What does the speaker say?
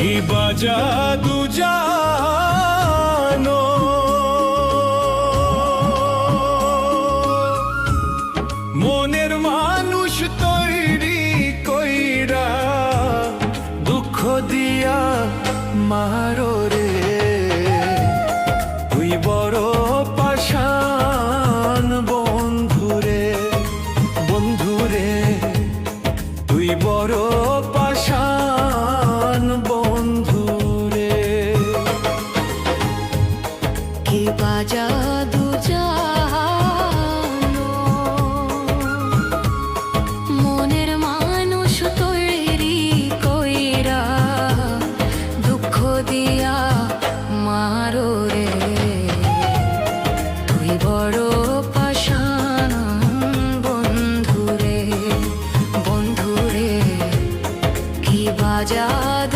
কি বাজাদু জানো মনের মানুষ তৈরি কইরা দুঃখ দিয়া মারো রে তুই বড় পাষাণ বন্ধুরে বন্ধুরে তুই বড় পাষাণ বন্ধুরে কি বাজাদু জানো মনের মানুষ তৈরি কইরা দুঃখ দিয়া মারো রে তুই বড় পাষাণ বন্ধুরে বন্ধুরে কি বাজাদু